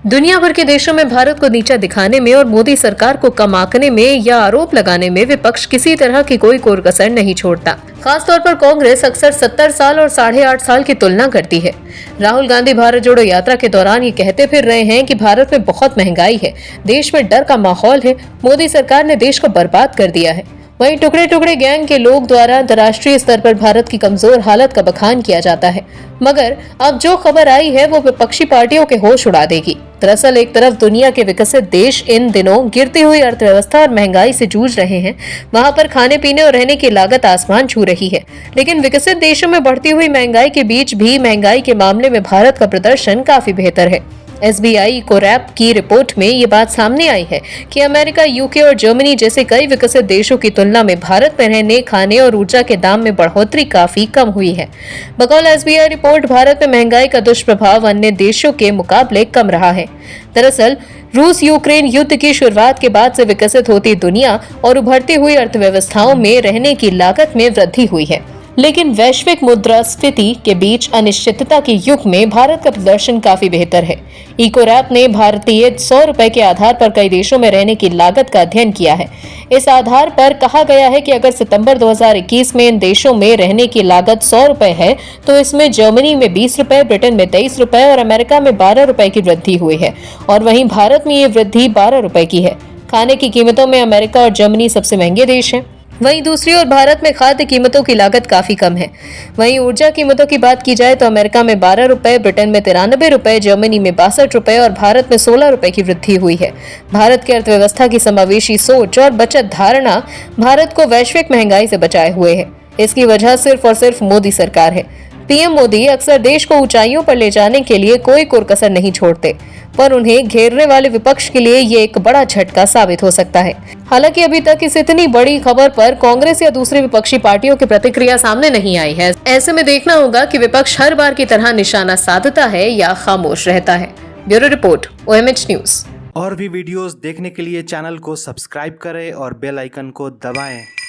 दुनिया भर के देशों में भारत को नीचा दिखाने में और मोदी सरकार को कम आंकने में या आरोप लगाने में विपक्ष किसी तरह की कोई कोर कसर नहीं छोड़ता। खासतौर पर कांग्रेस अक्सर 70 साल और 8.5 साल की तुलना करती है। राहुल गांधी भारत जोड़ो यात्रा के दौरान ये कहते फिर रहे हैं कि भारत में बहुत महंगाई है, देश में डर का माहौल है, मोदी सरकार ने देश को बर्बाद कर दिया है। वहीं टुकड़े टुकड़े गैंग के लोग द्वारा अंतर्राष्ट्रीय स्तर पर भारत की कमजोर हालत का बखान किया जाता है। मगर अब जो खबर आई है वो विपक्षी पार्टियों के होश उड़ा देगी। दरअसल एक तरफ दुनिया के विकसित देश इन दिनों गिरती हुई अर्थव्यवस्था और महंगाई से जूझ रहे हैं, वहां पर खाने पीने और रहने की लागत आसमान छू रही है। लेकिन विकसित देशों में बढ़ती हुई महंगाई के बीच भी महंगाई के मामले में भारत का प्रदर्शन काफी बेहतर है। SBI इकोरैप की रिपोर्ट में ये बात सामने आई है कि अमेरिका, यूके और जर्मनी जैसे कई विकसित देशों की तुलना में भारत में रहने, खाने और ऊर्जा के दाम में बढ़ोतरी काफी कम हुई है। बकौल SBI रिपोर्ट, भारत में महंगाई का दुष्प्रभाव अन्य देशों के मुकाबले कम रहा है। दरअसल रूस यूक्रेन युद्ध की शुरुआत के बाद से विकसित होती दुनिया और उभरती हुई अर्थव्यवस्थाओं में रहने की लागत में वृद्धि हुई है। लेकिन वैश्विक मुद्रास्फीति के बीच अनिश्चितता के युग में भारत का प्रदर्शन काफी बेहतर है। इकोरैप ने भारतीय 100 रुपए के आधार पर कई देशों में रहने की लागत का अध्ययन किया है। इस आधार पर कहा गया है कि अगर सितंबर 2021 में इन देशों में रहने की लागत 100 रुपए है, तो इसमें जर्मनी में 20 रुपए, ब्रिटेन में 23 रुपए और अमेरिका में 12 रुपए की वृद्धि हुई है। और वहीं भारत में ये वृद्धि 12 रुपए की है। खाने की कीमतों में अमेरिका और जर्मनी सबसे महंगे देश हैं। वहीं दूसरी ओर भारत में खाद्य कीमतों की लागत काफी कम है। वहीं ऊर्जा कीमतों की बात की जाए तो अमेरिका में 12 रुपए, ब्रिटेन में 93 रुपए, जर्मनी में 62 रुपए और भारत में 16 रुपए की वृद्धि हुई है। भारत की अर्थव्यवस्था की समावेशी सोच और बचत धारणा भारत को वैश्विक महंगाई से बचाए हुए है। इसकी वजह सिर्फ और सिर्फ मोदी सरकार है। पीएम मोदी अक्सर देश को ऊंचाइयों पर ले जाने के लिए कोई कोर-कसर नहीं छोड़ते, पर उन्हें घेरने वाले विपक्ष के लिए ये एक बड़ा झटका साबित हो सकता है। हालांकि अभी तक इस इतनी बड़ी खबर पर कांग्रेस या दूसरी विपक्षी पार्टियों की प्रतिक्रिया सामने नहीं आई है। ऐसे में देखना होगा कि विपक्ष हर बार की तरह निशाना साधता है या खामोश रहता है। Bureau report, OMH news. और भी वीडियोस देखने के लिए चैनल को सब्सक्राइब करें और बेल आइकन को दबाएं।